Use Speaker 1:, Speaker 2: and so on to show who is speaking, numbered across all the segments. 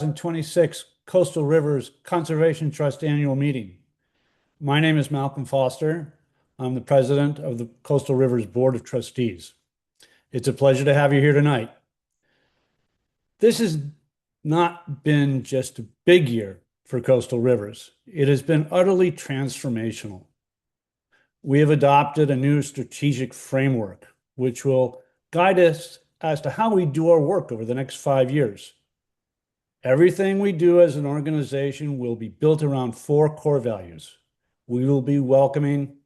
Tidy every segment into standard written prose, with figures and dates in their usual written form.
Speaker 1: 2026 Coastal Rivers Conservation Trust Annual Meeting. My name is Malcolm Foster. I'm the president of the Coastal Rivers Board of Trustees. It's a pleasure to have you here tonight. This has not been just a big year for coastal rivers. It has been utterly transformational. We have adopted a new strategic framework, which will guide us as to how we do our work over the next 5 years. Everything we do as an organization will be built around four core values. We will be welcoming,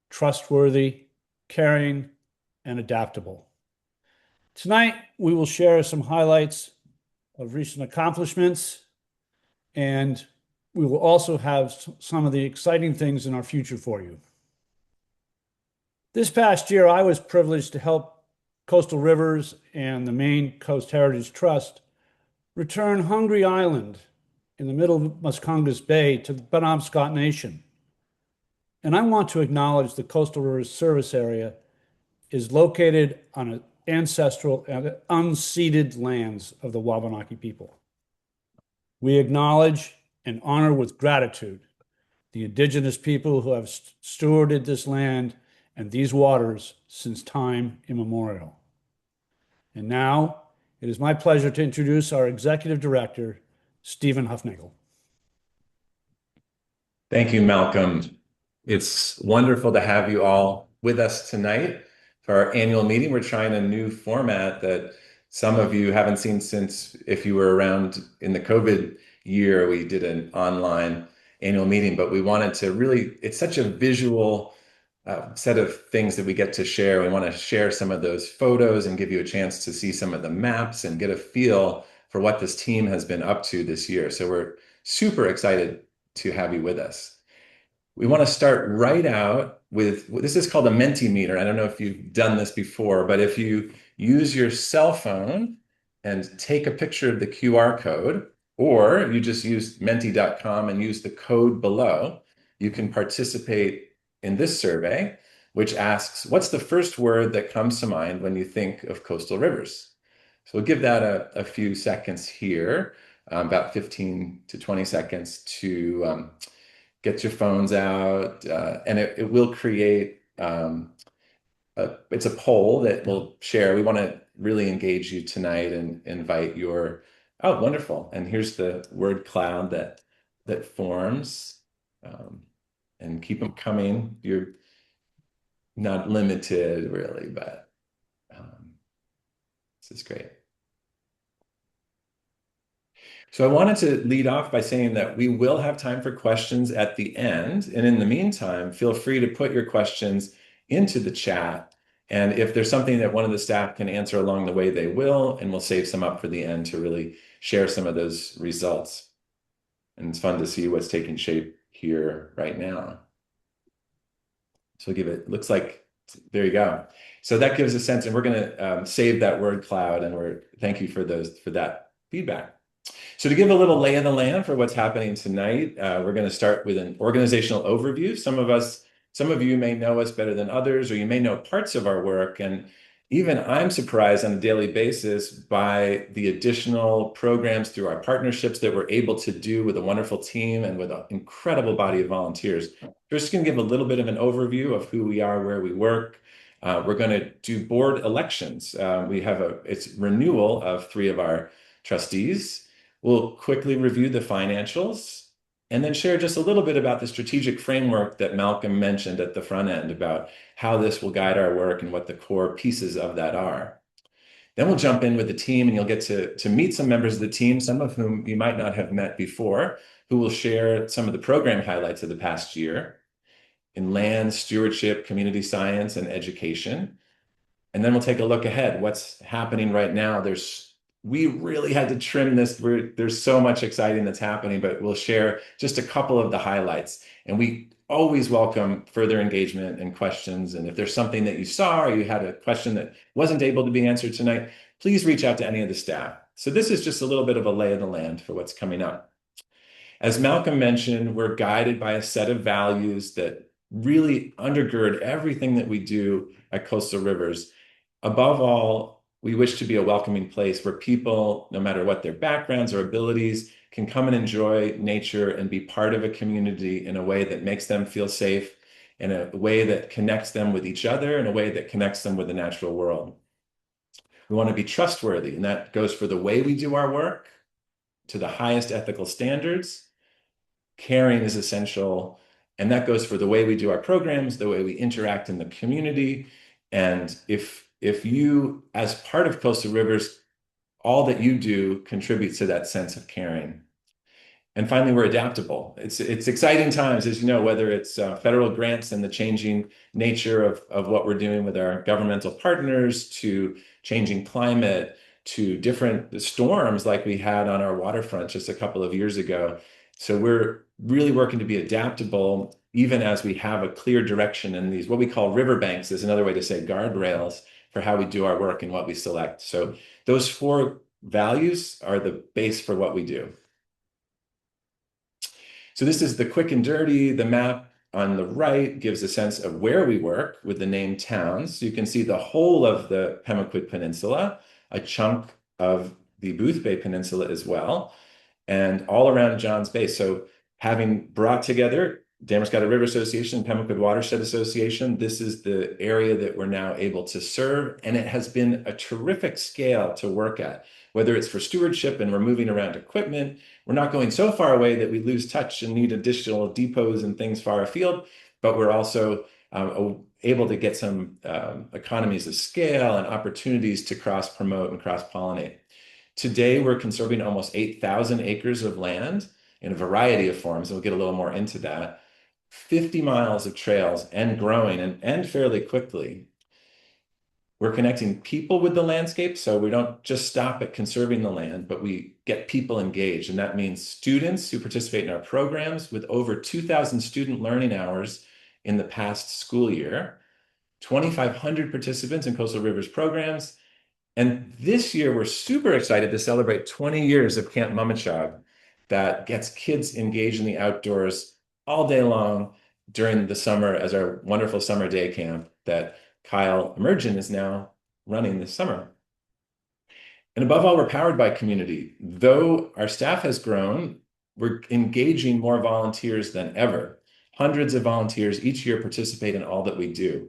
Speaker 1: trustworthy, caring, and adaptable. Tonight, we will share some highlights of recent accomplishments, and we will also have some of the exciting things in our future for you. This past year, I was privileged to help Coastal Rivers and the Maine Coast Heritage Trust return Hungry Island in the middle of Muscongas Bay to the Damariscotta Nation. And I want to acknowledge the Coastal Rivers Service Area is located on ancestral and unceded lands of the Wabanaki people. We acknowledge and honor with gratitude the indigenous people who have stewarded this land and these waters since time immemorial. And now, it is my pleasure to introduce our Executive Director, Stephen Hufnagel.
Speaker 2: Thank you, Malcolm. It's wonderful to have you all with us tonight for our annual meeting. We're trying a new format that some of you haven't seen since, if you were around in the COVID year, we did an online annual meeting, but we wanted to really, it's such a visual set of things that we get to share. We want to share some of those photos and give you a chance to see some of the maps and get a feel for what this team has been up to this year. So we're super excited to have you with us. We want to start right out with, this is called a Mentimeter. I don't know if you've done this before, but if you use your cell phone and take a picture of the QR code, or you just use menti.com and use the code below, you can participate in this survey, which asks, what's the first word that comes to mind when you think of coastal rivers? So we'll give that a few seconds here, about 15 to 20 seconds to get your phones out, and it will create, it's a poll that we'll share. We want to really engage you tonight and invite your, oh, wonderful. And here's the word cloud that forms. And keep them coming. You're not limited really, but this is great. So I wanted to lead off by saying that we will have time for questions at the end. And in the meantime, feel free to put your questions into the chat. And if there's something that one of the staff can answer along the way, they will, and we'll save some up for the end to really share some of those results. And it's fun to see what's taking shape here right now. So we'll give it, looks like, there you go. So that gives a sense, and we're going to save that word cloud, and thank you for that feedback. So to give a little lay of the land for what's happening tonight, we're going to start with an organizational overview. Some of you may know us better than others, or you may know parts of our work, and even I'm surprised on a daily basis by the additional programs through our partnerships that we're able to do with a wonderful team and with an incredible body of volunteers. We're just going to give a little bit of an overview of who we are, where we work. We're going to do board elections. It's renewal of 3 of our trustees. We'll quickly review the financials and then share just a little bit about the strategic framework that Malcolm mentioned at the front end about how this will guide our work and what the core pieces of that are. Then we'll jump in with the team, and you'll get to meet some members of the team, some of whom you might not have met before, who will share some of the program highlights of the past year in land, stewardship, community science, and education. And then we'll take a look ahead. What's happening right now? We really had to trim this. There's so much exciting that's happening, but we'll share just a couple of the highlights. And we always welcome further engagement and questions. And if there's something that you saw or you had a question that wasn't able to be answered tonight, please reach out to any of the staff. So this is just a little bit of a lay of the land for what's coming up. As Malcolm mentioned, we're guided by a set of values that really undergird everything that we do at Coastal Rivers. Above all, We wish to be a welcoming place where people, no matter what their backgrounds or abilities, can come and enjoy nature and be part of a community in a way that makes them feel safe, in a way that connects them with each other, in a way that connects them with the natural world. We want to be trustworthy, and that goes for the way we do our work to the highest ethical standards. Caring is essential, and that goes for the way we do our programs, the way we interact in the community. And if you, as part of Coastal Rivers, all that you do contributes to that sense of caring. And finally, we're adaptable. It's exciting times, as you know, whether it's federal grants and the changing nature of what we're doing with our governmental partners, to changing climate, to different storms like we had on our waterfront just a couple of years ago. So we're really working to be adaptable, even as we have a clear direction. And these, what we call riverbanks, is another way to say guardrails for how we do our work and what we select. So those four values are the base for what we do. So this is the quick and dirty. The map on the right gives a sense of where we work with the named towns. So you can see the whole of the Pemaquid Peninsula, a chunk of the Boothbay Peninsula as well, and all around Johns Bay. So having brought together Damariscotta River Association and Pemaquid Watershed Association, this is the area that we're now able to serve, and it has been a terrific scale to work at. Whether it's for stewardship and we're moving around equipment, we're not going so far away that we lose touch and need additional depots and things far afield, but we're also able to get some economies of scale and opportunities to cross-promote and cross-pollinate. Today, we're conserving almost 8,000 acres of land in a variety of forms, and we'll get a little more into that. 50 miles of trails and growing and fairly quickly. We're connecting people with the landscape, so we don't just stop at conserving the land, but we get people engaged. And that means students who participate in our programs with over 2,000 student learning hours in the past school year, 2,500 participants in Coastal Rivers programs. And this year, we're super excited to celebrate 20 years of Camp Mummichog that gets kids engaged in the outdoors all day long during the summer as our wonderful summer day camp that Kyle Emergent is now running this summer. And above all, we're powered by community. Though our staff has grown, we're engaging more volunteers than ever. Hundreds of volunteers each year participate in all that we do.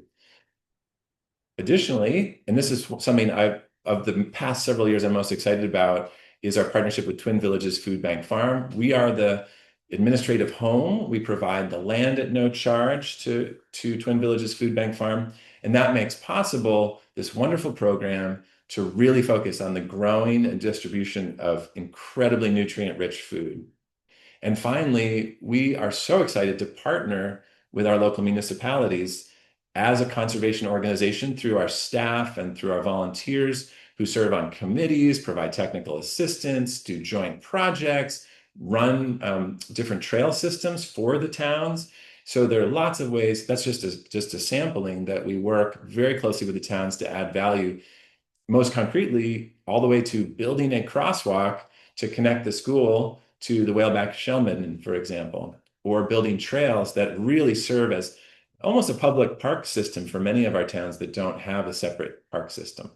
Speaker 2: Additionally, and this is something of the past several years I'm most excited about, is our partnership with Twin Villages Food Bank Farm. We are the administrative home. We provide the land at no charge to Twin Villages Food Bank Farm. And that makes possible this wonderful program to really focus on the growing and distribution of incredibly nutrient-rich food. And finally, we are so excited to partner with our local municipalities as a conservation organization through our staff and through our volunteers who serve on committees, provide technical assistance, do joint projects, run different trail systems for the towns. So there are lots of ways, that's just a sampling, that we work very closely with the towns to add value, most concretely, all the way to building a crosswalk to connect the school to the Whaleback Shell Midden, for example, or building trails that really serve as almost a public park system for many of our towns that don't have a separate park system.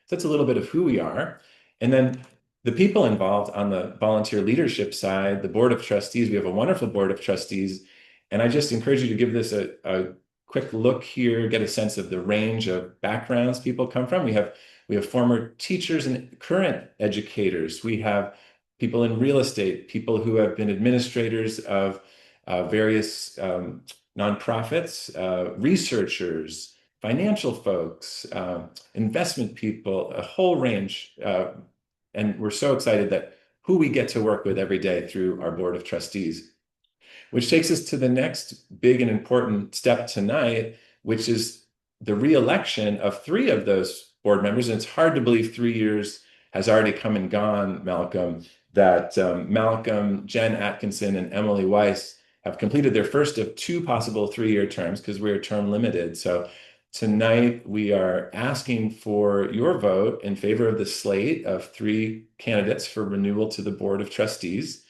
Speaker 2: So that's a little bit of who we are. And then the people involved on the volunteer leadership side, the board of trustees, we have a wonderful board of trustees. And I just encourage you to give this a quick look here, get a sense of the range of backgrounds people come from. We have former teachers and current educators. We have people in real estate, people who have been administrators of various nonprofits, researchers, financial folks, investment people, a whole range. And we're so excited that who we get to work with every day through our board of trustees. Which takes us to the next big and important step tonight, which is the re-election of 3 of those board members. And it's hard to believe 3 years has already come and gone, Malcolm, that Malcolm, Jen Atkinson, and Emily Weiss have completed their first of 2 possible 3-year terms because we're term limited. So tonight we are asking for your vote in favor of the slate of 3 candidates for renewal to the Board of Trustees.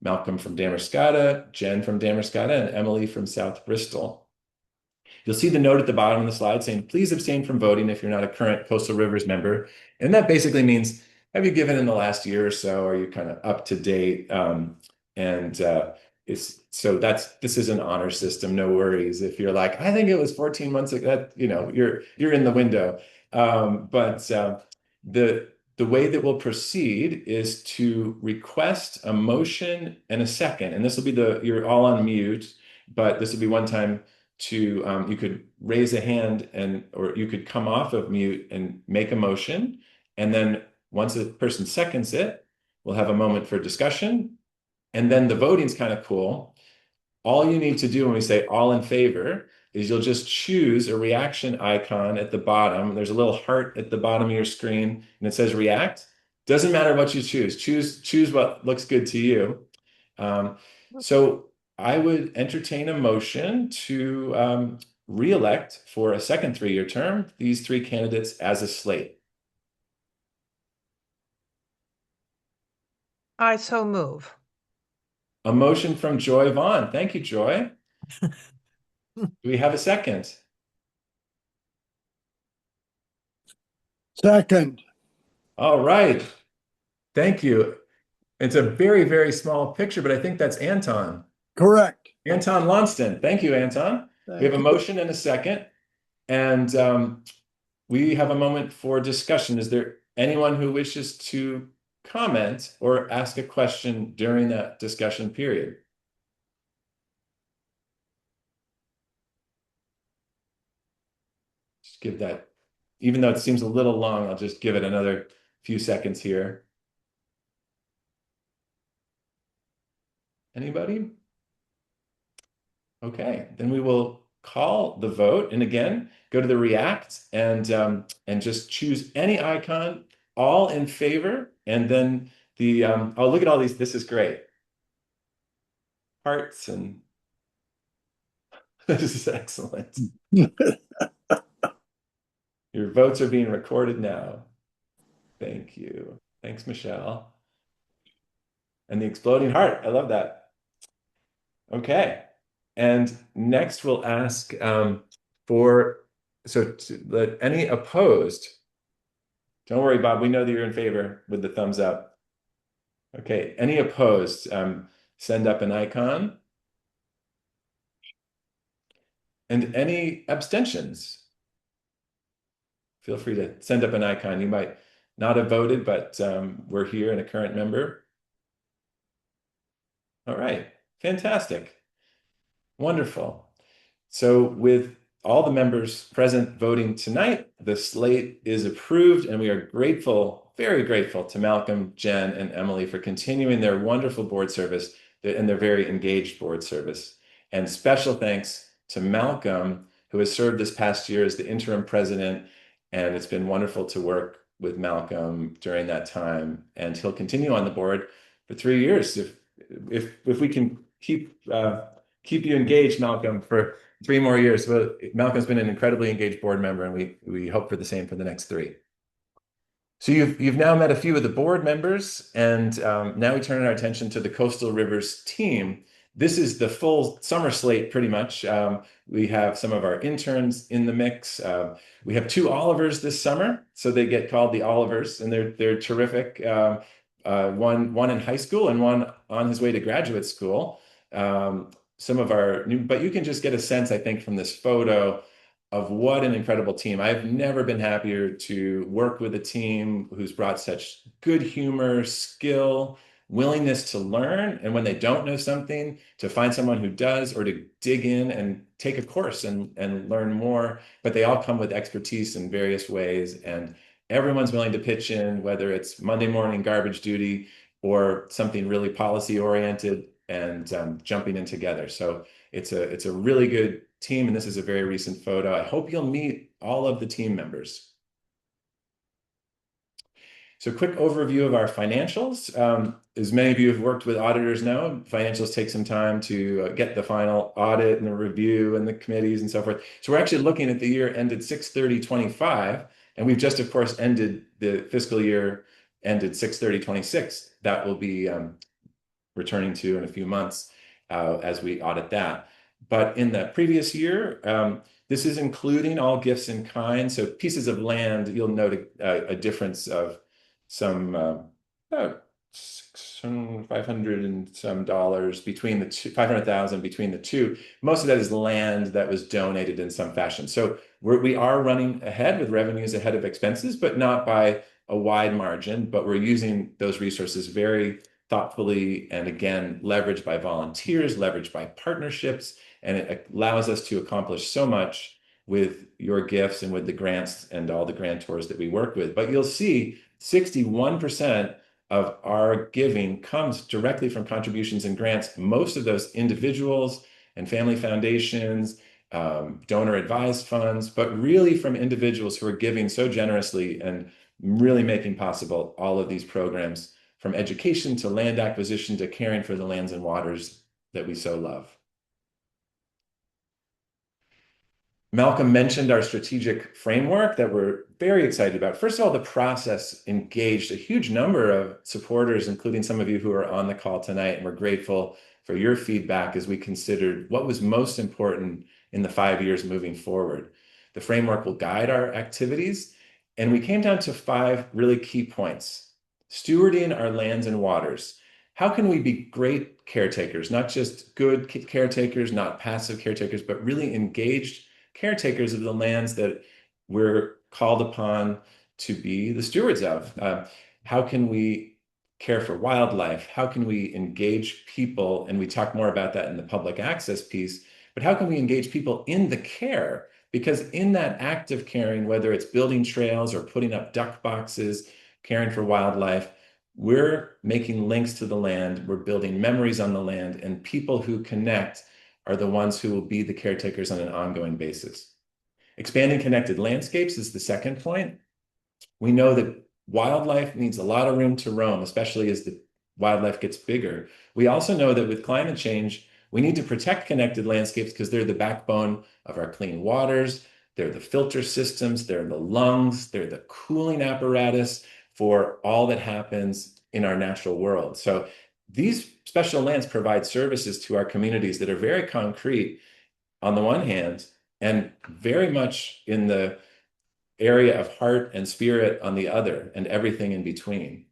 Speaker 2: Malcolm from Damariscotta, Jen from Damariscotta, and Emily from South Bristol. You'll see the note at the bottom of the slide saying, please abstain from voting if you're not a current Coastal Rivers member. And that basically means, have you given in the last year or so? Are you kind of up to date? And this is an honor system, no worries. If you're like, I think it was 14 months ago, that, you're in the window. But the way that we'll proceed is to request a motion and a second. And this will be you're all on mute, but this will be one time to you could raise a hand or you could come off of mute and make a motion. And then once the person seconds it, we'll have a moment for discussion. And then the voting's kind of cool. All you need to do when we say all in favor is you'll just choose a reaction icon at the bottom. There's a little heart at the bottom of your screen and it says react. Doesn't matter what you choose. Choose what looks good to you. So I would entertain a motion to re-elect for a second 3-year term these 3 candidates as a slate.
Speaker 3: I so move.
Speaker 2: A motion from Joy Vaughn. Thank you, Joy. Do we have a second?
Speaker 4: Second.
Speaker 2: All right. Thank you. It's a very, very small picture, but I think that's Anton.
Speaker 4: Correct.
Speaker 2: Anton Lonston. Thank you, Anton. We have a motion and a second, and we have a moment for discussion. Is there anyone who wishes to comment or ask a question during that discussion period? Just give that, even though it seems a little long, I'll just give it another few seconds here. Anybody? Okay, then we will call the vote. And again, go to the React and just choose any icon, all in favor. And then oh, look at all these. This is great. Hearts and this is excellent. Your votes are being recorded now. Thank you. Thanks, Michelle. And the exploding heart. I love that. Okay. And next we'll ask any opposed. Don't worry, Bob. We know that you're in favor with the thumbs up. Okay. Any opposed? Send up an icon. And any abstentions? Feel free to send up an icon. You might not have voted, but we're here and a current member. All right. Fantastic. Wonderful. So with all the members present voting tonight, the slate is approved, and we are grateful, very grateful to Malcolm, Jen, and Emily for continuing their wonderful board service and their very engaged board service. And special thanks to Malcolm, who has served this past year as the interim president, and it's been wonderful to work with Malcolm during that time. And he'll continue on the board for 3 years if we can keep you engaged, Malcolm, for 3 more years. Well, Malcolm's been an incredibly engaged board member, and we hope for the same for the next 3. So you've now met a few of the board members, and now we turn our attention to the Coastal Rivers team. This is the full summer slate, pretty much. We have some of our interns in the mix. We have 2 Olivers this summer, so they get called the Olivers, and they're terrific. One in high school and one on his way to graduate school. Some of our new, but you can just get a sense, I think, from this photo of what an incredible team. I've never been happier to work with a team who's brought such good humor, skill, willingness to learn, and when they don't know something, to find someone who does, or to dig in and take a course and learn more. But they all come with expertise in various ways, and everyone's willing to pitch in, whether it's Monday morning garbage duty or something really policy oriented, and jumping in together. So it's a really good team, and this is a very recent photo. I hope you'll meet all of the team members. So quick overview of our financials. As many of you have worked with auditors know, financials take some time to get the final audit and the review and the committees and so forth. So we're actually looking at the year ended 6/30/25, and we've just, of course, ended the fiscal year ended 6/30/26. That will be returning to in a few months as we audit that. But in the previous year, This is including all gifts in kind. So pieces of land, you'll note a difference of some about 500 and some dollars between the two, 500,000 between the two. Most of that is land that was donated in some fashion. So we are running ahead with revenues ahead of expenses, but not by a wide margin. But we're using those resources very thoughtfully and again, leveraged by volunteers, leveraged by partnerships, and it allows us to accomplish so much with your gifts and with the grants and all the grantors that we work with. But you'll see 61% of our giving comes directly from contributions and grants, most of those individuals and family foundations, donor advised funds, but really from individuals who are giving so generously and really making possible all of these programs, from education to land acquisition to caring for the lands and waters that we so love. Malcolm mentioned our strategic framework that we're very excited about. First of all, the process engaged a huge number of supporters, including some of you who are on the call tonight, and we're grateful for your feedback as we considered what was most important in the 5 years moving forward. The framework will guide our activities, and we came down to 5 really key points. Stewarding our lands and waters. How can we be great caretakers, not just good caretakers, not passive caretakers, but really engaged caretakers of the lands that we're called upon to be the stewards of? How can we care for wildlife? How can we engage people? And we talk more about that in the public access piece, but how can we engage people in the care? Because in that act of caring, whether it's building trails or putting up duck boxes, caring for wildlife, we're making links to the land, we're building memories on the land, and people who connect are the ones who will be the caretakers on an ongoing basis. Expanding connected landscapes is the second point. We know that wildlife needs a lot of room to roam, especially as the wildlife gets bigger. We also know that with climate change, we need to protect connected landscapes because they're the backbone of our clean waters. They're the filter systems, they're the lungs, they're the cooling apparatus for all that happens in our natural world. So these special lands provide services to our communities that are very concrete on the one hand, and very much in the area of heart and spirit on the other, and everything in between.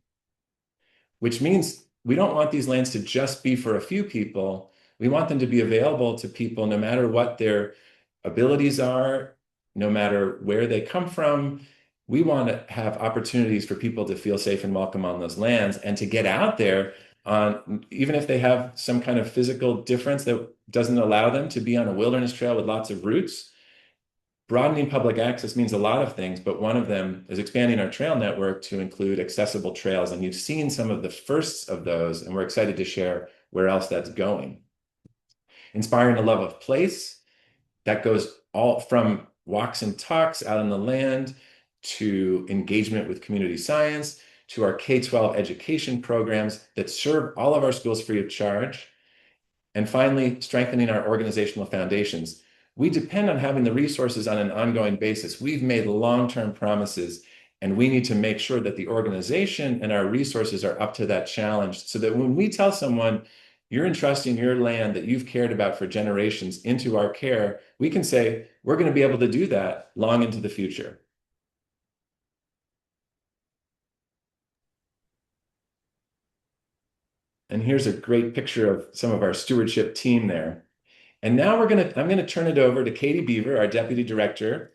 Speaker 2: Which means we don't want these lands to just be for a few people. We want them to be available to people no matter what their abilities are, no matter where they come from. We want to have opportunities for people to feel safe and welcome on those lands and to get out there on, even if they have some kind of physical difference that doesn't allow them to be on a wilderness trail with lots of routes. Broadening public access means a lot of things, but one of them is expanding our trail network to include accessible trails. And you've seen some of the firsts of those, and we're excited to share where else that's going. Inspiring a love of place, that goes all from walks and talks out on the land to engagement with community science to our K-12 education programs that serve all of our schools free of charge. And finally, strengthening our organizational foundations. We depend on having the resources on an ongoing basis. We've made long-term promises, and we need to make sure that the organization and our resources are up to that challenge so that when we tell someone, you're entrusting your land that you've cared about for generations into our care, we can say, we're going to be able to do that long into the future. And here's a great picture of some of our stewardship team there. And now I'm gonna turn it over to Katie Beaver, our Deputy Director,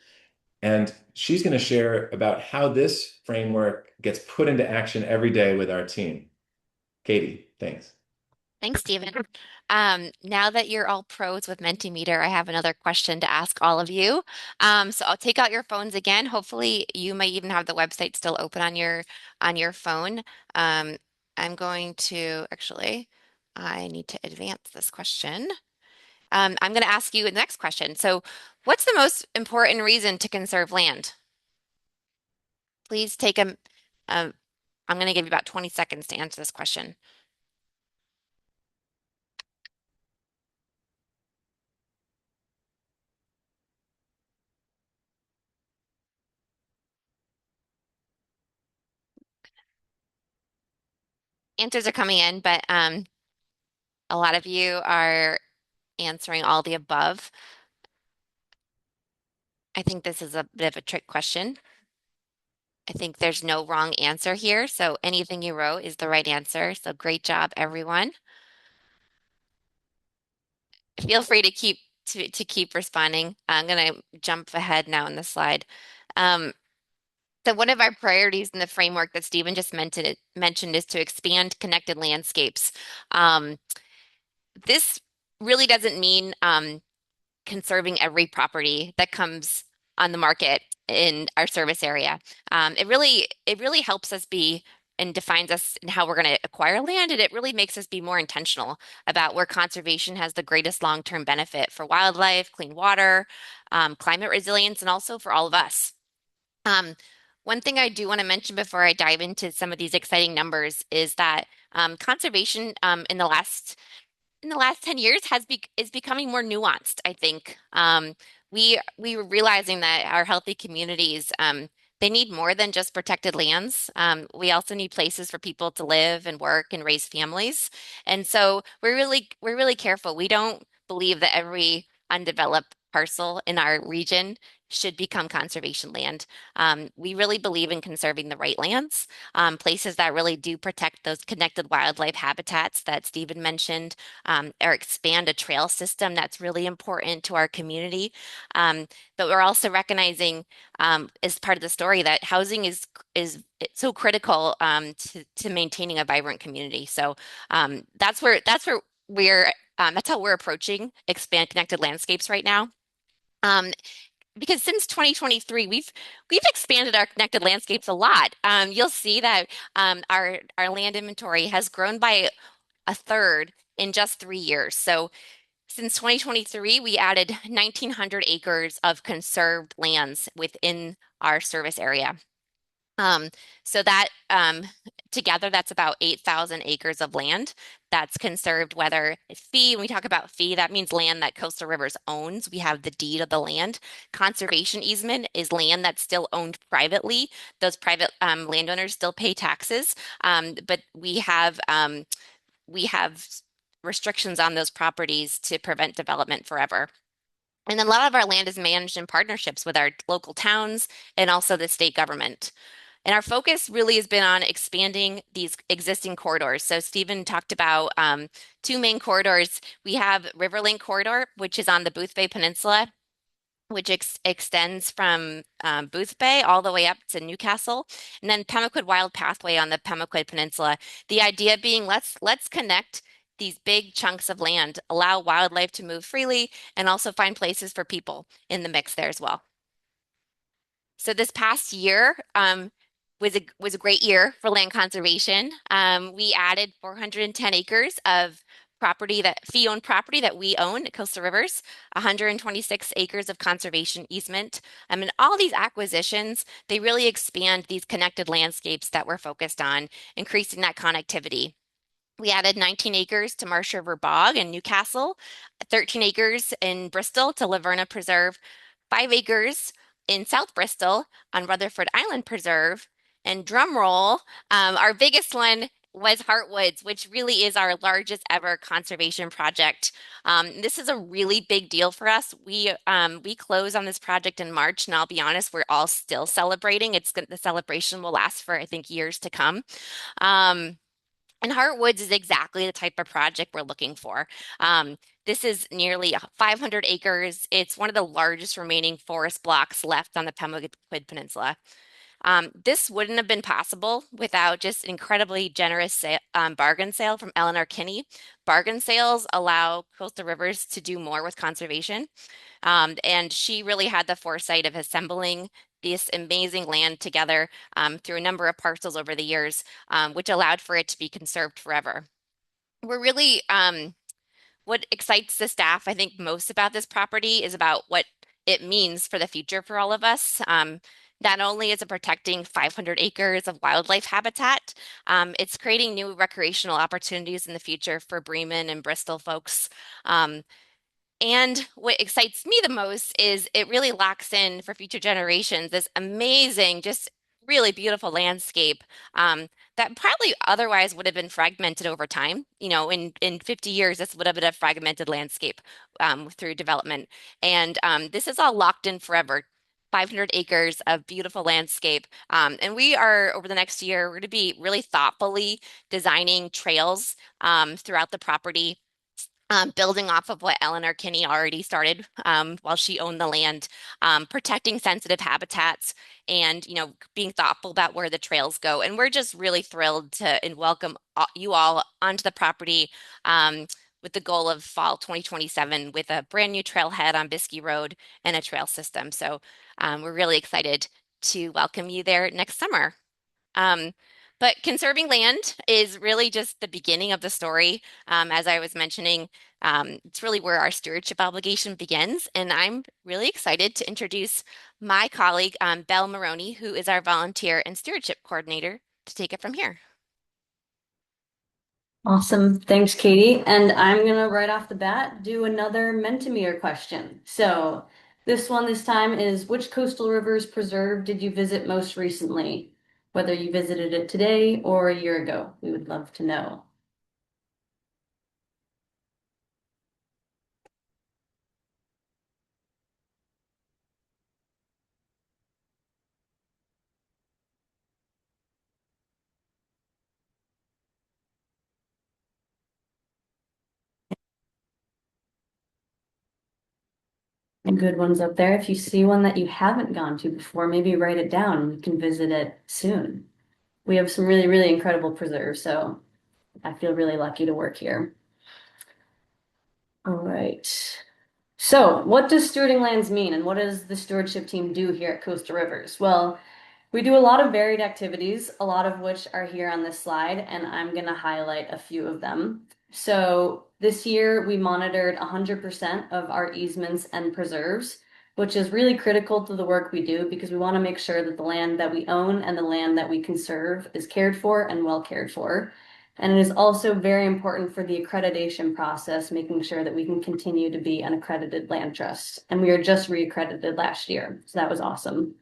Speaker 2: and she's gonna share about how this framework gets put into action every day with our team. Katie, thanks.
Speaker 3: Thanks, Stephen. Now that you're all pros with Mentimeter, I have another question to ask all of you. So I'll take out your phones again. Hopefully, you may even have the website still open on your phone. I'm going to actually, I need to advance this question. I'm going to ask you the next question. So, what's the most important reason to conserve land? Please take a I'm going to give you about 20 seconds to answer this question. Answers are coming in, but a lot of you are answering all the above. I think this is a bit of a trick question. I think there's no wrong answer here, so anything you wrote is the right answer. So great job, everyone. Feel free to keep responding. I'm gonna jump ahead now in the slide. Um, so one of our priorities in the framework that Stephen just mentioned is to expand connected landscapes. Um, this really doesn't mean conserving every property that comes on the market in our service area. It really helps us be and defines us in how we're going to acquire land, and it really makes us be more intentional about where conservation has the greatest long-term benefit for wildlife, clean water, climate resilience, and also for all of us. Um, One thing I do want to mention before I dive into some of these exciting numbers is that conservation in the last 10 years is becoming more nuanced, I think. We were realizing that our healthy communities, they need more than just protected lands. We also need places for people to live and work and raise families. And so we're really careful. We don't believe that every undeveloped parcel in our region should become conservation land. We really believe in conserving the right lands, places that really do protect those connected wildlife habitats that Stephen mentioned, or expand a trail system that's really important to our community. But we're also recognizing, as part of the story, that housing is it's so critical, to maintaining a vibrant community. So that's how we're approaching expand connected landscapes right now. Um, because since 2023, we've expanded our connected landscapes a lot. You'll see that our land inventory has grown by a third in just 3 years. So since 2023, we added 1,900 acres of conserved lands within our service area. Um, so that together, that's about 8,000 acres of land that's conserved, whether it's fee. When we talk about fee, that means land that Coastal Rivers owns. We have the deed of the land. Conservation easement is land that's still owned privately. Those private landowners still pay taxes, but we have restrictions on those properties to prevent development forever. And then a lot of our land is managed in partnerships with our local towns and also the state government. And our focus really has been on expanding these existing corridors. So Stephen talked about two main corridors. We have Riverlink Corridor, which is on the Boothbay Peninsula, which extends from Boothbay all the way up to Newcastle, and then Pemaquid Wild Pathway on the Pemaquid Peninsula. The idea being let's connect these big chunks of land, allow wildlife to move freely, and also find places for people in the mix there as well. So this past year was a great year for land conservation. We added 410 acres of fee-owned property that we own at Coastal Rivers, 126 acres of conservation easement. And all these acquisitions, they really expand these connected landscapes that we're focused on, increasing that connectivity. We added 19 acres to Marsh River Bog in Newcastle, 13 acres in Bristol to Laverna Preserve, 5 acres in South Bristol on Rutherford Island Preserve, and drum roll, our biggest one was Heartwoods, which really is our largest ever conservation project. This is a really big deal for us. We close on this project in March, and I'll be honest, we're all still celebrating. The celebration will last for, I think, years to come. Um, and Heartwoods is exactly the type of project we're looking for. This is nearly 500 acres. It's one of the largest remaining forest blocks left on the Pemaquid Peninsula. This wouldn't have been possible without just incredibly generous bargain sale from Eleanor Kinney. Bargain sales allow Coastal Rivers to do more with conservation. And she really had the foresight of assembling this amazing land together through a number of parcels over the years, which allowed for it to be conserved forever. We're really What excites the staff, I think, most about this property is about what it means for the future for all of us. Not only is it protecting 500 acres of wildlife habitat, it's creating new recreational opportunities in the future for Bremen and Bristol folks. And what excites me the most is it really locks in for future generations this amazing, just really beautiful landscape, that probably otherwise would have been fragmented over time. In 50 years, this would have been a fragmented landscape through development. And this is all locked in forever. 500 acres of beautiful landscape. And we are, over the next year, we're going to be really thoughtfully designing trails throughout the property, building off of what Eleanor Kinney already started while she owned the land, protecting sensitive habitats and, being thoughtful about where the trails go. And we're just really thrilled to and welcome you all onto the property with the goal of fall 2027 with a brand new trailhead on Biskie Road and a trail system. So we're really excited to welcome you there next summer. Um, but conserving land is really just the beginning of the story. As I was mentioning, it's really where our stewardship obligation begins. And I'm really excited to introduce my colleague, Belle Maroney, who is our volunteer and stewardship coordinator, to take it from here.
Speaker 4: Awesome. Thanks, Katie. And I'm gonna right off the bat do another Mentimeter question. So this time is which coastal rivers preserve did you visit most recently? Whether you visited it today or a year ago, we would love to know. And good ones up there. If you see one that you haven't gone to before, maybe write it down and you can visit it soon. We have some really, really incredible preserves, so I feel really lucky to work here. All right. So, what does stewarding lands mean, and what does the stewardship team do here at Coastal Rivers? Well, we do a lot of varied activities, a lot of which are here on this slide, and I'm going to highlight a few of them. So, this year we monitored 100% of our easements and preserves, which is really critical to the work we do because we want to make sure that the land that we own and the land that we conserve is cared for and well cared for. And it is also very important for the accreditation process, making sure that we can continue to be an accredited land trust. And we were just reaccredited last year, so that was awesome.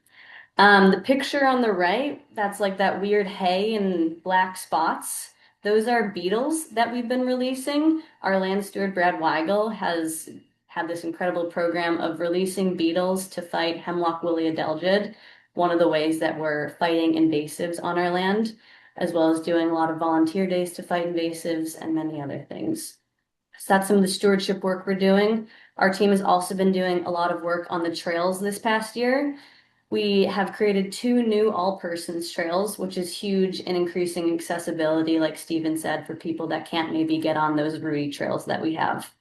Speaker 4: The picture on the right, that's like that weird hay and black spots. Those are beetles that we've been releasing. Our land steward, Brad Weigel, has had this incredible program of releasing beetles to fight hemlock woolly adelgid, one of the ways that we're fighting invasives on our land, as well as doing a lot of volunteer days to fight invasives and many other things. So that's some of the stewardship work we're doing. Our team has also been doing a lot of work on the trails this past year. We have created 2 new all-persons trails, which is huge in increasing accessibility, like Stephen said, for people that can't maybe get on those route trails that we have.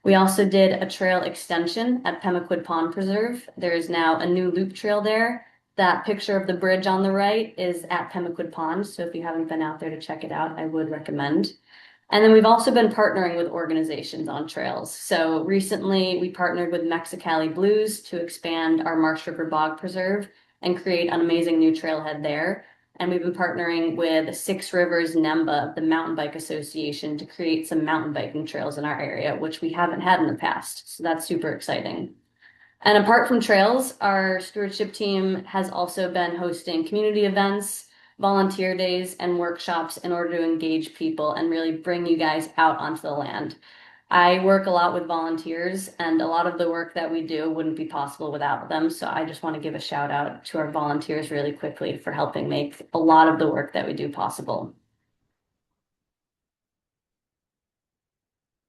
Speaker 4: We also did a trail extension at Pemaquid Pond Preserve. There is now a new loop trail there. That picture of the bridge on the right is at Pemaquid Pond, so if you haven't been out there to check it out, I would recommend. And then we've also been partnering with organizations on trails. So recently we partnered with Mexicali Blues to expand our Marsh River Bog Preserve and create an amazing new trailhead there. And we've been partnering with Six Rivers NEMBA, the Mountain Bike Association, to create some mountain biking trails in our area, which we haven't had in the past. So that's super exciting. And apart from trails, our stewardship team has also been hosting community events, volunteer days, and workshops in order to engage people and really bring you guys out onto the land. I work a lot with volunteers, and a lot of the work that we do wouldn't be possible without them. So I just want to give a shout out to our volunteers really quickly for helping make a lot of the work that we do possible.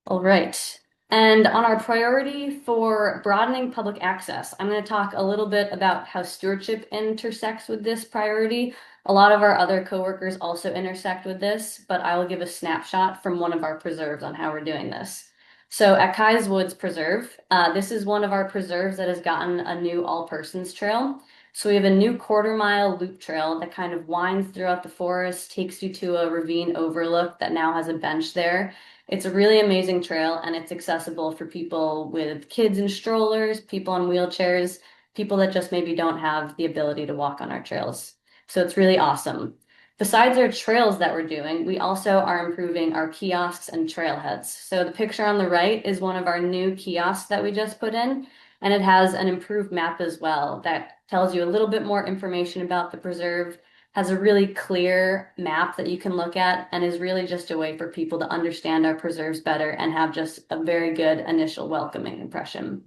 Speaker 4: All right. And on our priority for broadening public access, I'm going to talk a little bit about how stewardship intersects with this priority. A lot of our other coworkers also intersect with this, but I will give a snapshot from one of our preserves on how we're doing this. So at Kai's Woods Preserve, this is one of our preserves that has gotten a new all-persons trail. So we have a new 1/4 mile loop trail that kind of winds throughout the forest, takes you to a ravine overlook that now has a bench there. It's a really amazing trail and it's accessible for people with kids in strollers, people on wheelchairs, people that just maybe don't have the ability to walk on our trails. So it's really awesome. Besides our trails that we're doing, we also are improving our kiosks and trailheads. So the picture on the right is one of our new kiosks that we just put in, and it has an improved map as well that tells you a little bit more information about the preserve, has a really clear map that you can look at, and is really just a way for people to understand our preserves better and have just a very good initial welcoming impression.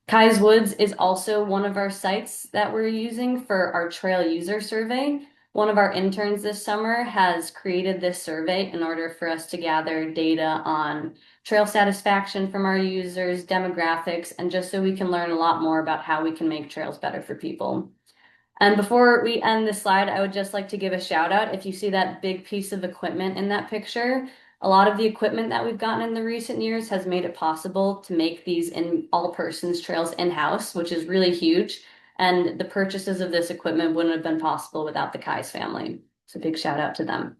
Speaker 4: Kai's Woods is also one of our sites that we're using for our trail user survey. One of our interns this summer has created this survey in order for us to gather data on trail satisfaction from our users, demographics, and just so we can learn a lot more about how we can make trails better for people. And before we end this slide, I would just like to give a shout out. If you see that big piece of equipment in that picture, a lot of the equipment that we've gotten in the recent years has made it possible to make these in all persons trails in-house, which is really huge. And the purchases of this equipment wouldn't have been possible without the Kai's family. So big shout out to them.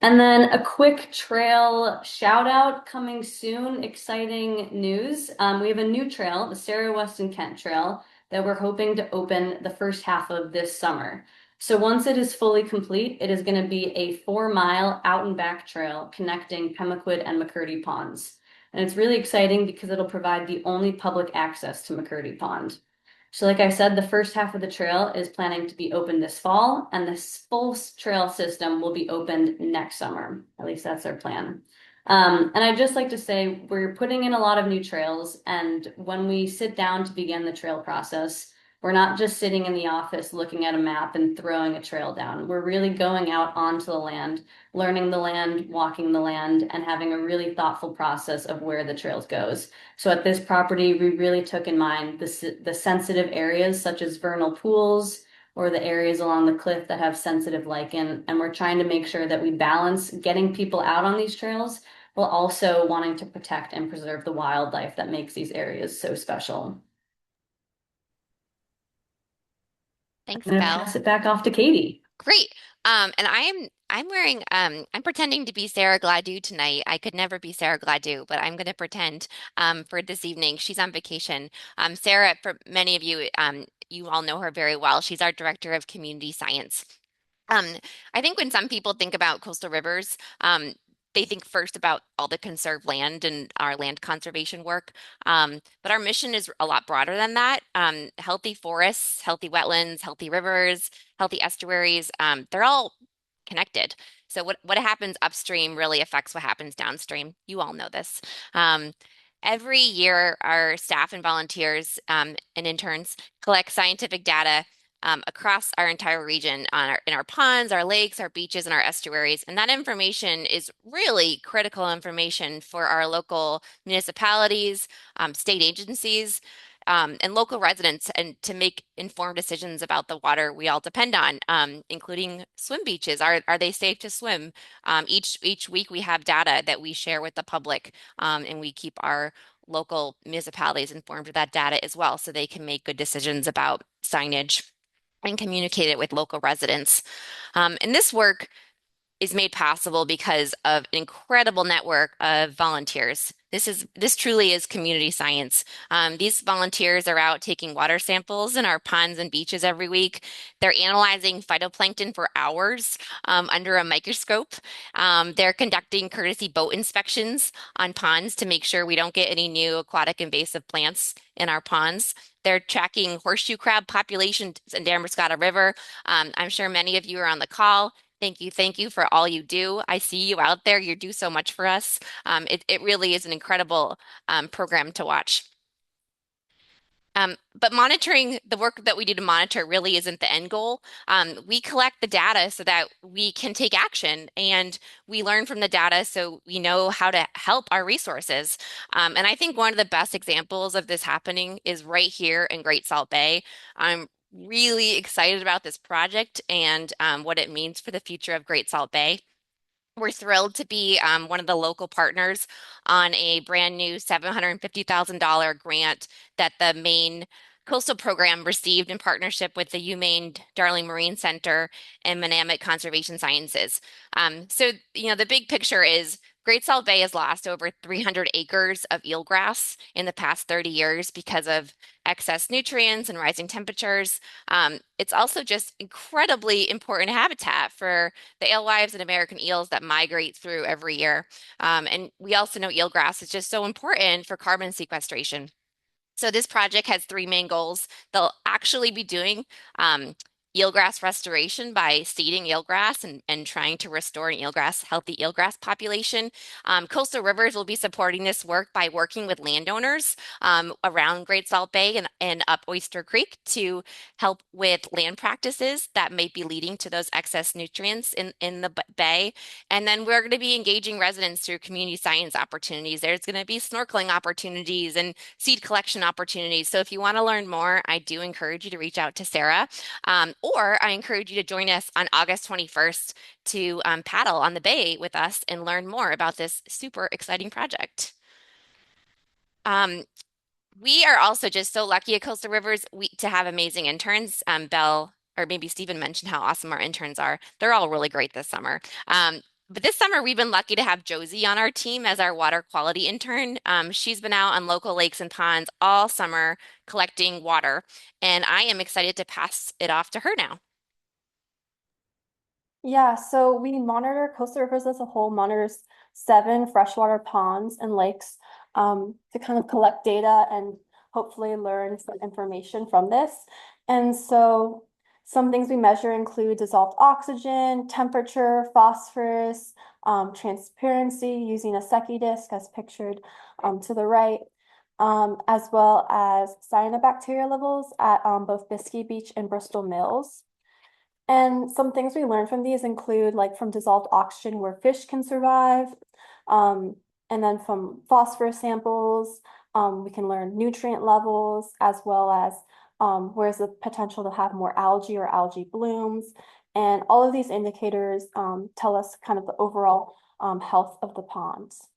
Speaker 4: And then a quick trail shout out coming soon. Exciting news. We have a new trail, the Sarah Weston Kent Trail, that we're hoping to open the first half of this summer. So once it is fully complete, it is going to be a 4-mile out and back trail connecting Pemaquid and McCurdy ponds. And it's really exciting because it'll provide the only public access to McCurdy Pond. So like I said, the first half of the trail is planning to be open this fall, and this full trail system will be opened next summer. At least that's our plan. And I'd just like to say we're putting in a lot of new trails, and when we sit down to begin the trail process, we're not just sitting in the office looking at a map and throwing a trail down. We're really going out onto the land, learning the land, walking the land, and having a really thoughtful process of where the trails goes. So at this property, we really took in mind the sensitive areas such as vernal pools or the areas along the cliff that have sensitive lichen. And we're trying to make sure that we balance getting people out on these trails while also wanting to protect and preserve the wildlife that makes these areas so special.
Speaker 3: Thanks,
Speaker 4: I'm going to
Speaker 3: Belle.
Speaker 4: pass it back off to Katie.
Speaker 3: Great. And I'm wearing I'm pretending to be Sarah Gladue tonight. I could never be Sarah Gladue, but I'm going to pretend for this evening. She's on vacation. Sarah, for many of you, you all know her very well. She's our director of community science. Um, I think when some people think about coastal rivers, they think first about all the conserved land and our land conservation work. But our mission is a lot broader than that. Healthy forests, healthy wetlands, healthy rivers, healthy estuaries, they're all connected. So what happens upstream really affects what happens downstream. You all know this. Every year, our staff and volunteers and interns collect scientific data across our entire region in our ponds, our lakes, our beaches, and our estuaries. And that information is really critical information for our local municipalities, state agencies, and local residents, and to make informed decisions about the water we all depend on, including swim beaches. Are they safe to swim? Each week we have data that we share with the public, and we keep our local municipalities informed of that data as well, so they can make good decisions about signage and communicate it with local residents. And this work is made possible because of an incredible network of volunteers. This truly is community science. These volunteers are out taking water samples in our ponds and beaches every week. They're analyzing phytoplankton for hours under a microscope. They're conducting courtesy boat inspections on ponds to make sure we don't get any new aquatic invasive plants in our ponds. They're tracking horseshoe crab populations in Damariscotta River. I'm sure many of you are on the call. Thank you for all you do. I see you out there. You do so much for us. It really is an incredible program to watch. But monitoring the work that we do to monitor really isn't the end goal. We collect the data so that we can take action, and we learn from the data so we know how to help our resources. And I think one of the best examples of this happening is right here in Great Salt Bay. I'm really excited about this project and what it means for the future of Great Salt Bay. We're thrilled to be one of the local partners on a brand new $750,000 grant that the Maine Coastal Program received in partnership with the UMaine Darling Marine Center and Manamit Conservation Sciences. The big picture is Great Salt Bay has lost over 300 acres of eelgrass in the past 30 years because of excess nutrients and rising temperatures. It's also just incredibly important habitat for the alewives and American eels that migrate through every year. And we also know eelgrass is just so important for carbon sequestration. So this project has three main goals. They'll actually be doing eelgrass restoration by seeding eelgrass and trying to restore an healthy eelgrass population. Coastal Rivers will be supporting this work by working with landowners around Great Salt Bay and up Oyster Creek to help with land practices that may be leading to those excess nutrients in the bay. And then we're going to be engaging residents through community science opportunities. There's going to be snorkeling opportunities and seed collection opportunities. So if you want to learn more, I do encourage you to reach out to Sarah. Or I encourage you to join us on August 21st to paddle on the bay with us and learn more about this super exciting project. We are also just so lucky at Coastal Rivers to have amazing interns. Belle, or maybe Stephen mentioned how awesome our interns are. They're all really great this summer. But this summer, we've been lucky to have Josie on our team as our water quality intern. She's been out on local lakes and ponds all summer collecting water, and I am excited to pass it off to her now.
Speaker 5: Yeah, so we monitor Coastal Rivers as a whole, monitors 7 freshwater ponds and lakes to kind of collect data and hopefully learn some information from this. And so some things we measure include dissolved oxygen, temperature, phosphorus, transparency using a Secchi disc as pictured to the right, as well as cyanobacteria levels at both Biscay Beach and Bristol Mills. And some things we learned from these include like from dissolved oxygen where fish can survive. And then from phosphorus samples, we can learn nutrient levels as well as where's the potential to have more algae or algae blooms. And all of these indicators tell us kind of the overall health of the ponds.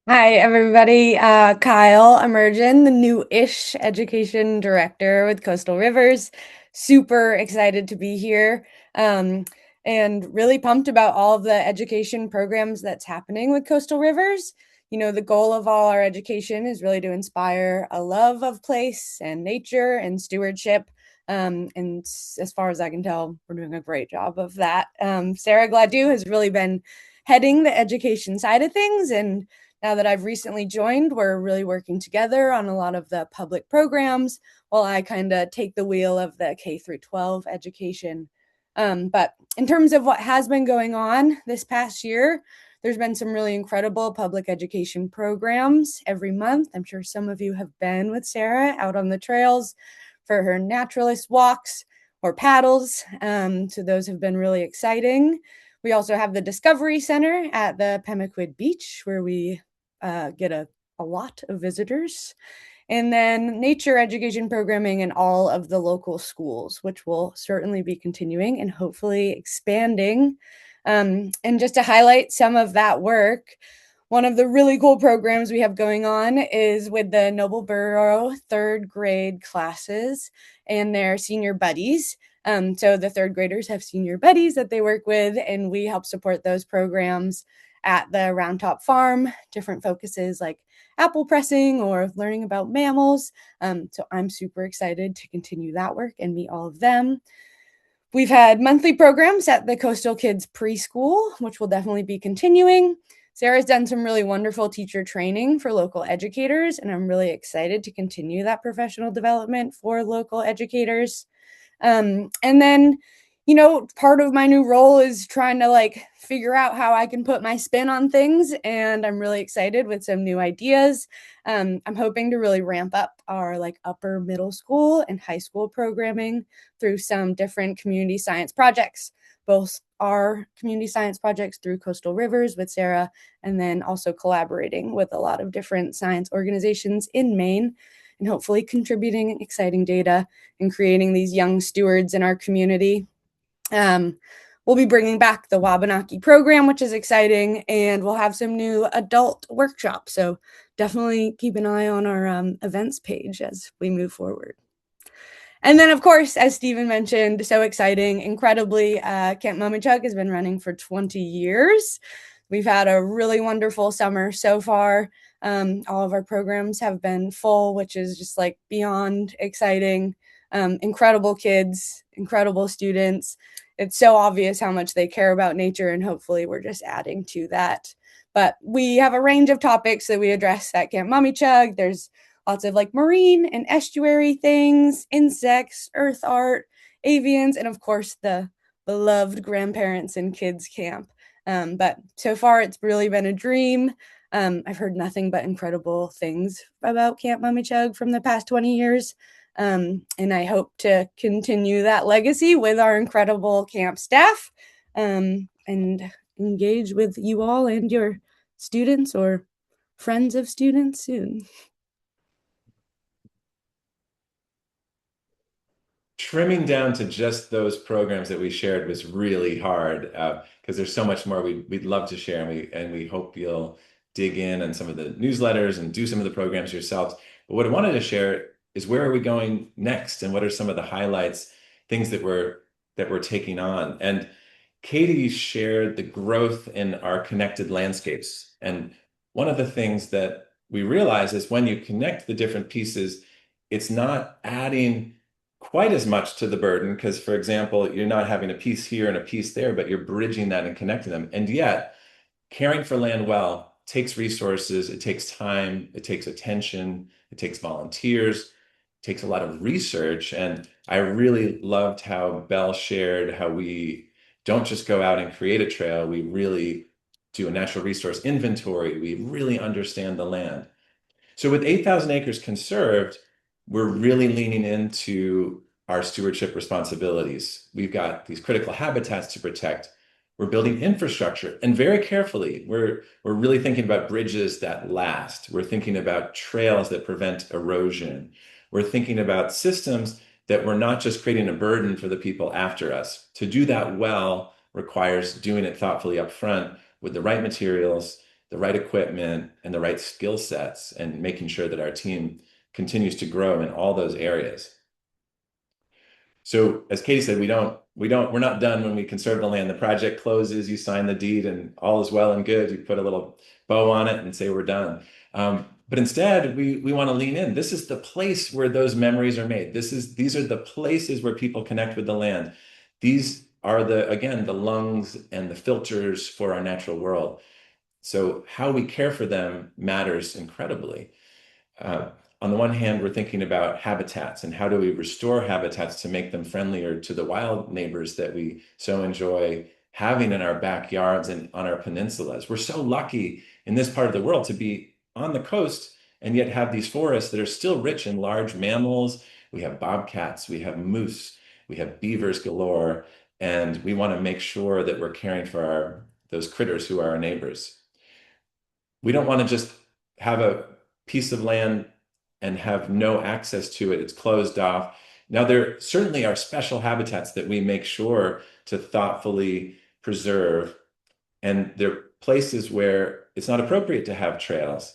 Speaker 6: Hi, everybody. Kyle Emergen, the new-ish education director with Coastal Rivers. Super excited to be here and really pumped about all of the education programs that's happening with Coastal Rivers. You know, the goal of all our education is really to inspire a love of place and nature and stewardship. And as far as I can tell, we're doing a great job of that. Sarah Gladue has really been heading the education side of things, and now that I've recently joined, we're really working together on a lot of the public programs while I kind of take the wheel of the K through 12 education. But in terms of what has been going on this past year, there's been some really incredible public education programs every month. I'm sure some of you have been with Sarah out on the trails for her naturalist walks or paddles. So those have been really exciting. We also have the Discovery Center at the Pemaquid Beach, where we get a lot of visitors. And then nature education programming in all of the local schools, which will certainly be continuing and hopefully expanding. And just to highlight some of that work, one of the really cool programs we have going on is with the Nobleboro third grade classes and their senior buddies. So the third graders have senior buddies that they work with, and we help support those programs at the Round Top Farm, different focuses like apple pressing or learning about mammals. So I'm super excited to continue that work and meet all of them. We've had monthly programs at the Coastal Kids Preschool, which will definitely be continuing. Sarah's done some really wonderful teacher training for local educators, and I'm really excited to continue that professional development for local educators. And then, you know, part of my new role is trying to figure out how I can put my spin on things. And I'm really excited with some new ideas. I'm hoping to really ramp up our upper middle school and high school programming through some different community science projects, both our community science projects through Coastal Rivers with Sarah, and then also collaborating with a lot of different science organizations in Maine, and hopefully contributing exciting data and creating these young stewards in our community. We'll be bringing back the Wabanaki program, which is exciting, and we'll have some new adult workshops. So definitely keep an eye on our events page as we move forward. And then, of course, as Stephen mentioned, so exciting, incredibly, Camp Momichuk has been running for 20 years. We've had a really wonderful summer so far. All of our programs have been full, which is just beyond exciting. Incredible kids, incredible students. It's so obvious how much they care about nature, and hopefully we're just adding to that But we have a range of topics that we address at Camp Mommy Chug. There's lots of like marine and estuary things, insects, earth art, avians, and of course the beloved grandparents and kids camp. But so far it's really been a dream. I've heard nothing but incredible things about Camp Mommy Chug from the past 20 years. And I hope to continue that legacy with our incredible camp staff, and engage with you all and your students or friends of students soon.
Speaker 2: Trimming down to just those programs that we shared was really hard, because there's so much more we'd love to share, and we hope you'll dig in on some of the newsletters and do some of the programs yourselves. But what I wanted to share is, where are we going next, and what are some of the highlights, things that we're taking on. And Katie shared the growth in our connected landscapes. And one of the things that we realize is, when you connect the different pieces, it's not adding quite as much to the burden, because, for example, you're not having a piece here and a piece there, but you're bridging that and connecting them. And yet, caring for land well takes resources, it takes time, it takes attention, it takes volunteers, it takes a lot of research. And I really loved how Belle shared how we don't just go out and create a trail, we really do a natural resource inventory, we really understand the land. So with 8,000 acres conserved, we're really leaning into our stewardship responsibilities. We've got these critical habitats to protect. We're building infrastructure, and very carefully, we're really thinking about bridges that last. We're thinking about trails that prevent erosion. We're thinking about systems that we're not just creating a burden for the people after us. To do that well requires doing it thoughtfully up front with the right materials, the right equipment, and the right skill sets, and making sure that our team continues to grow in all those areas. So as Katie said, we're not done when we conserve the land. The project closes, you sign the deed, and all is well and good. You put a little bow on it and say we're done. But instead, we want to lean in. This is the place where those memories are made. These are the places where people connect with the land. These are again, the lungs and the filters for our natural world. So how we care for them matters incredibly. On the one hand, we're thinking about habitats and how do we restore habitats to make them friendlier to the wild neighbors that we so enjoy having in our backyards and on our peninsulas. We're so lucky in this part of the world to be on the coast and yet have these forests that are still rich in large mammals. We have bobcats, we have moose, we have beavers galore, and we want to make sure that we're caring for those critters who are our neighbors. We don't want to just have a piece of land and have no access to it. It's closed off. Now, there certainly are special habitats that we make sure to thoughtfully preserve. And there are places where it's not appropriate to have trails,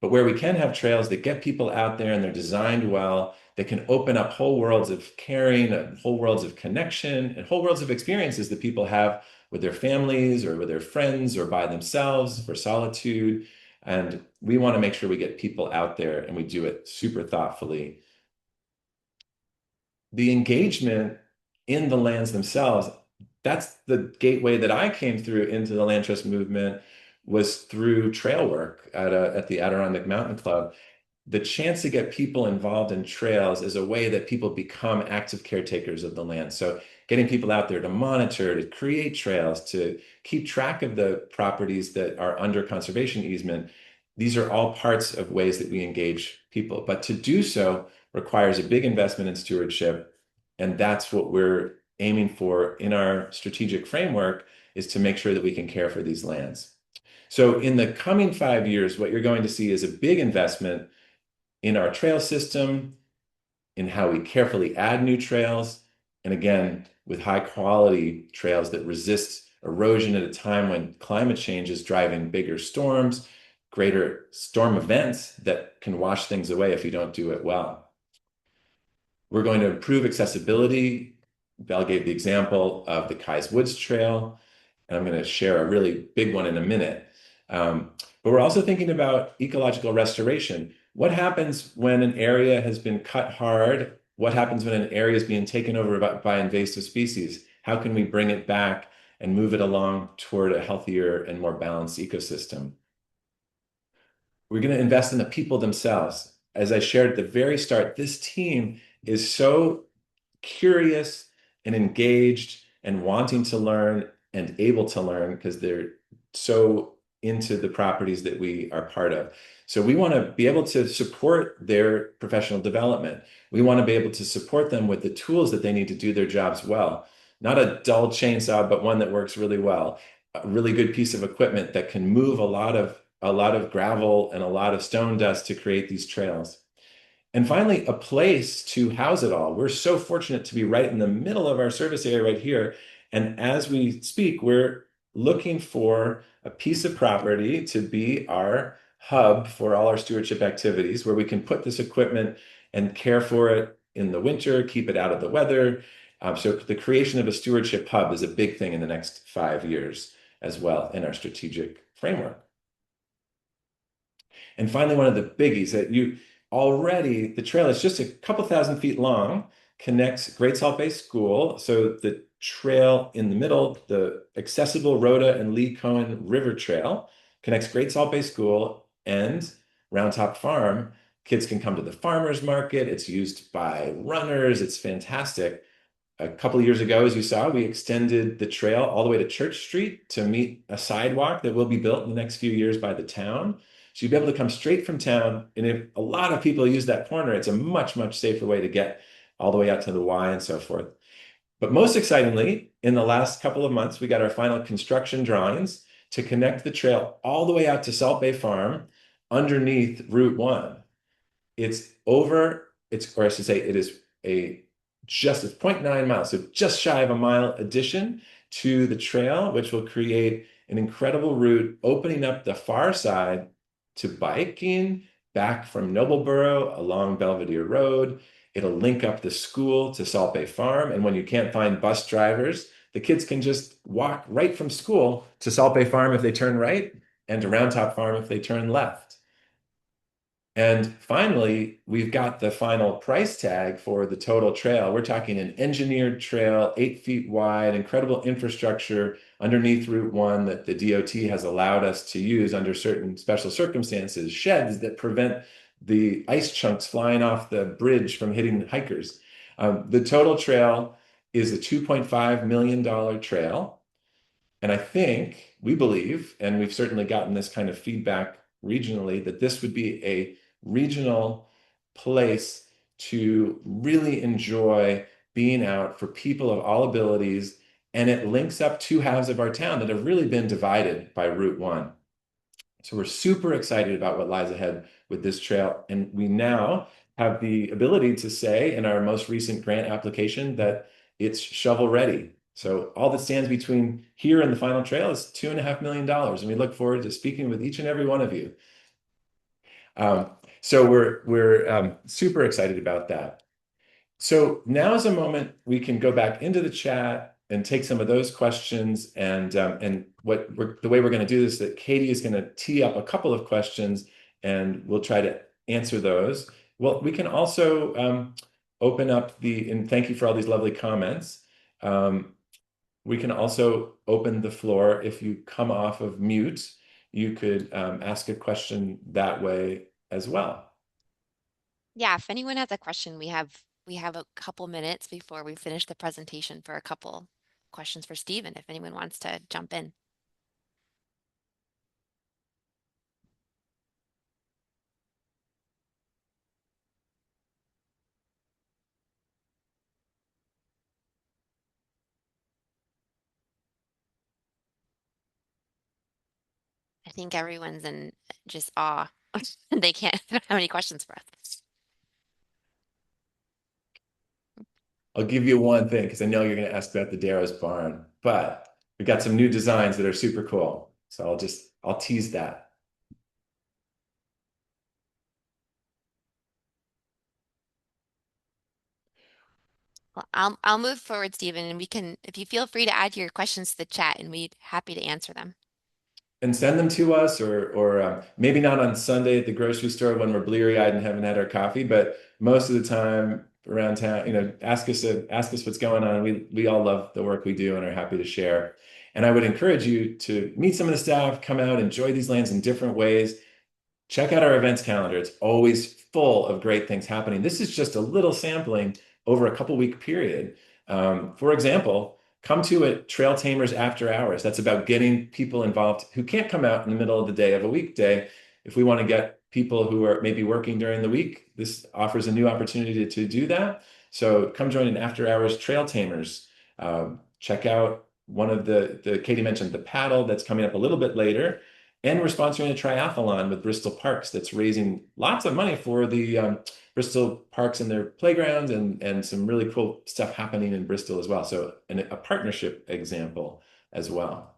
Speaker 2: but where we can have trails that get people out there and they're designed well, that can open up whole worlds of caring, whole worlds of connection, and whole worlds of experiences that people have with their families or with their friends or by themselves for solitude. And we want to make sure we get people out there and we do it super thoughtfully. The engagement in the lands themselves, that's the gateway that I came through into the land trust movement, was through trail work at the Adirondack Mountain Club. The chance to get people involved in trails is a way that people become active caretakers of the land. So getting people out there to monitor, to create trails, to keep track of the properties that are under conservation easement, these are all parts of ways that we engage people. But to do so requires a big investment in stewardship. And that's what we're aiming for in our strategic framework, is to make sure that we can care for these lands. So in the coming 5 years, what you're going to see is a big investment in our trail system, in how we carefully add new trails, and again, with high quality trails that resist erosion at a time when climate change is driving bigger storms, greater storm events that can wash things away if you don't do it well. We're going to improve accessibility. Belle gave the example of the Kai's Woods Trail, and I'm going to share a really big one in a minute. But we're also thinking about ecological restoration. What happens when an area has been cut hard? What happens when an area is being taken over by invasive species? How can we bring it back and move it along toward a healthier and more balanced ecosystem. We're going to invest in the people themselves. As I shared at the very start, this team is so curious and engaged and wanting to learn and able to learn because they're so into the properties that we are part of. So we want to be able to support their professional development. We want to be able to support them with the tools that they need to do their jobs well. Not a dull chainsaw, but one that works really well. A really good piece of equipment that can move a lot of gravel and a lot of stone dust to create these trails. And finally, a place to house it all. We're so fortunate to be right in the middle of our service area right here. And as we speak, we're looking for a piece of property to be our hub for all our stewardship activities, where we can put this equipment and care for it in the winter, keep it out of the weather. So the creation of a stewardship hub is a big thing in the next 5 years as well in our strategic framework. And finally, one of the biggies that you already, the trail is just a couple thousand feet long, connects Great Salt Bay School. So the trail in the middle, the accessible Rhoda and Lee Cohen River Trail, connects Great Salt Bay School and Round Top Farm. Kids can come to the farmers market. It's used by runners. It's fantastic. A couple of years ago, as you saw, we extended the trail all the way to Church Street to meet a sidewalk that will be built in the next few years by the town. So you'll be able to come straight from town. And if a lot of people use that corner, it's a much, much safer way to get all the way out to the Y and so forth. But most excitingly, in the last couple of months, we got our final construction drawings to connect the trail all the way out to Salt Bay Farm underneath Route 1. It's over, or I should say, it is it's 0.9 miles, so just shy of a mile addition to the trail, which will create an incredible route opening up the far side to biking back from Nobleboro along Belvedere Road. It'll link up the school to Salt Bay Farm. And when you can't find bus drivers, the kids can just walk right from school to Salt Bay Farm if they turn right and to Round Top Farm if they turn left. And finally, we've got the final price tag for the total trail. We're talking an engineered trail, 8 feet wide, incredible infrastructure underneath Route 1 that the DOT has allowed us to use under certain special circumstances, sheds that prevent the ice chunks flying off the bridge from hitting hikers. The total trail is a $2.5 million trail. And I think, we believe, and we've certainly gotten this kind of feedback regionally, that this would be a regional place to really enjoy being out for people of all abilities. And it links up two halves of our town that have really been divided by Route 1. So we're super excited about what lies ahead with this trail. And we now have the ability to say in our most recent grant application that it's shovel ready. So all that stands between here and the final trail is $2.5 million. And we look forward to speaking with each and every one of you. So we're super excited about that. So now is a moment we can go back into the chat and take some of those questions. And the way we're going to do this is that Katie is going to tee up a couple of questions, and we'll try to answer those. Well, we can also open up and thank you for all these lovely comments. We can also open the floor. If you come off of mute, you could ask a question that way as well.
Speaker 3: Yeah, if anyone has a question, we have a couple minutes before we finish the presentation for a couple questions for Stephen, if anyone wants to jump in. I think everyone's in just awe. They don't have any questions for us.
Speaker 2: I'll give you one thing because I know you're going to ask about the Darrow's barn, but we got some new designs that are super cool. So I'll tease that.
Speaker 3: Well, I'll move forward, Stephen, and if you feel free to add your questions to the chat, and we'd happy to answer them.
Speaker 2: And send them to us, or maybe not on Sunday at the grocery store when we're bleary-eyed and haven't had our coffee, but most of the time around town, ask us what's going on. We all love the work we do and are happy to share. And I would encourage you to meet some of the staff, come out, enjoy these lands in different ways. Check out our events calendar. It's always full of great things happening. This is just a little sampling over a couple-week period. For example, come to a Trail Tamers After Hours. That's about getting people involved who can't come out in the middle of the day of a weekday. If we want to get people who are maybe working during the week, this offers a new opportunity to do that. So come join an After Hours Trail Tamers. Check out one of the Katie mentioned the paddle that's coming up a little bit later. And we're sponsoring a triathlon with Bristol Parks that's raising lots of money for the Bristol Parks and their playgrounds and some really cool stuff happening in Bristol as well. So a partnership example as well.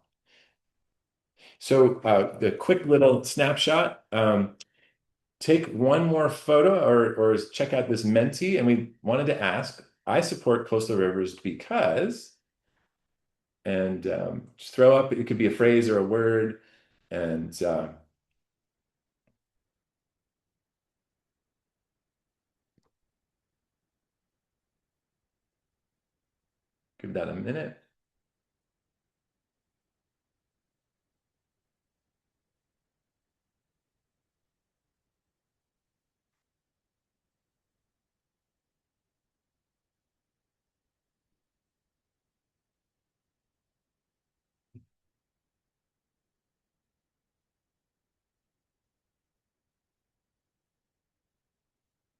Speaker 2: So the quick little snapshot, take one more photo or check out this Menti. And we wanted to ask, I support coastal rivers because, and just throw up, it could be a phrase or a word. And give that a minute.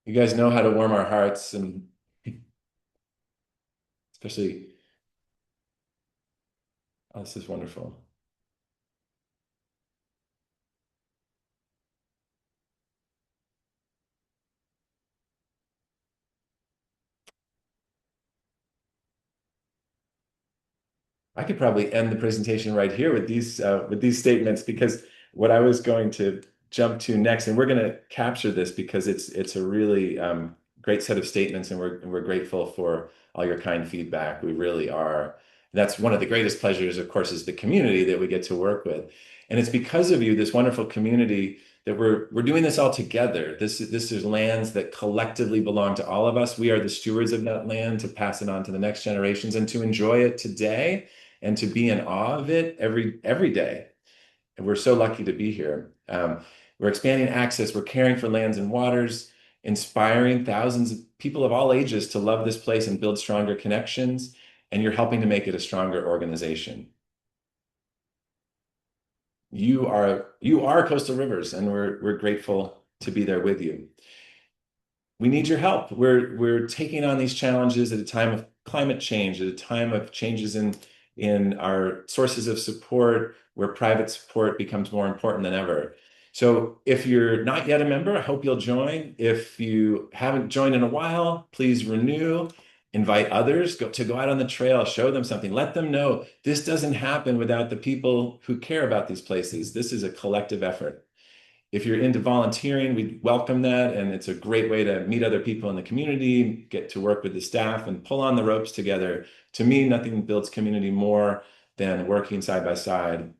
Speaker 2: You guys know how to warm our hearts, and especially, oh, this is wonderful. I could probably end the presentation right here with these statements, because what I was going to jump to next, and we're going to capture this because it's a really great set of statements, and we're grateful for all your kind feedback. We really are. That's one of the greatest pleasures, of course, is the community that we get to work with, and it's because of you, this wonderful community, that we're doing this all together. This is lands that collectively belong to all of us. We are the stewards of that land to pass it on to the next generations and to enjoy it today and to be in awe of it every day. And we're so lucky to be here. We're expanding access. We're caring for lands and waters, inspiring thousands of people of all ages to love this place and build stronger connections. And you're helping to make it a stronger organization. You are Coastal Rivers, and we're grateful to be there with you. We need your help. We're taking on these challenges at a time of climate change, at a time of changes in our sources of support, where private support becomes more important than ever. So if you're not yet a member, I hope you'll join. If you haven't joined in a while, please renew. Invite others to go out on the trail, show them something, let them know this doesn't happen without the people who care about these places. This is a collective effort. If you're into volunteering, we welcome that. And it's a great way to meet other people in the community, get to work with the staff and pull on the ropes together. To me, nothing builds community more than working side by side.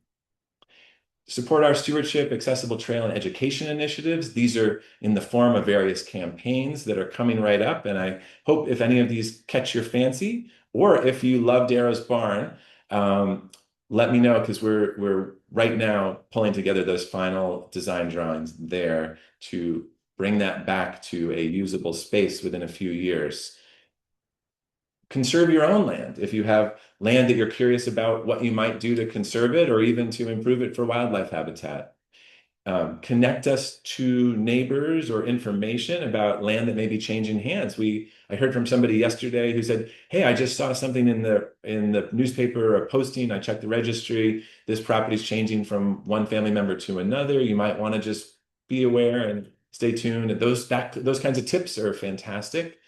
Speaker 2: Support our stewardship, accessible trail, and education initiatives. These are in the form of various campaigns that are coming right up. And I hope if any of these catch your fancy, or if you love Darrow's Barn, let me know, because we're right now pulling together those final design drawings there to bring that back to a usable space within a few years. Conserve your own land. If you have land that you're curious about what you might do to conserve it or even to improve it for wildlife habitat. Connect us to neighbors or information about land that may be changing hands. I heard from somebody yesterday who said, "Hey, I just saw something in the newspaper or posting. I checked the registry. This property is changing from one family member to another. You might want to just be aware and stay tuned." And those kinds of tips are fantastic.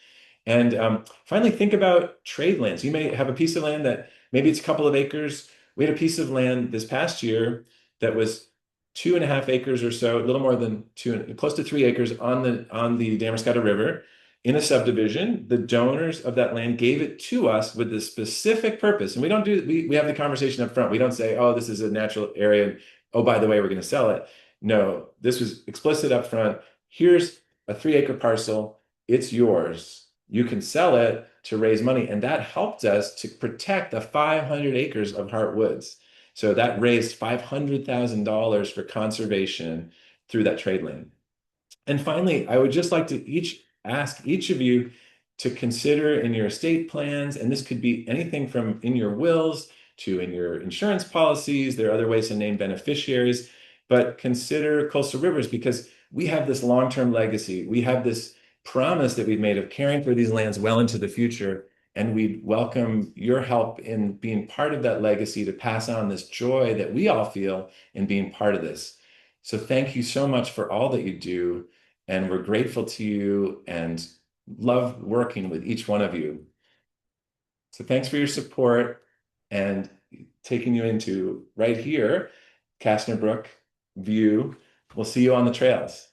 Speaker 2: And finally, think about trade lands. You may have a piece of land that maybe it's a couple of acres. We had a piece of land this past year that was 2.5 acres or so, a little more than close to 3 acres on the Damariscotta River in a subdivision. The donors of that land gave it to us with the specific purpose. And we have the conversation up front. We don't say, "Oh, this is a natural area. Oh, by the way, we're going to sell it." No, this was explicit up front. Here's a 3-acre parcel. It's yours. you can sell it to raise money. And that helped us to protect the 500 acres of Heartwoods. So that raised $500,000 for conservation through that trade lane. And finally, I would just like to ask each of you to consider in your estate plans, and this could be anything from in your wills to in your insurance policies. There are other ways to name beneficiaries, but consider coastal rivers because we have this long-term legacy. We have this promise that we've made of caring for these lands well into the future. And we welcome your help in being part of that legacy to pass on this joy that we all feel in being part of this. So thank you so much for all that you do. And we're grateful to you and love working with each one of you. So thanks for your support and taking you into right here, Castner Brook view. We'll see you on the trails.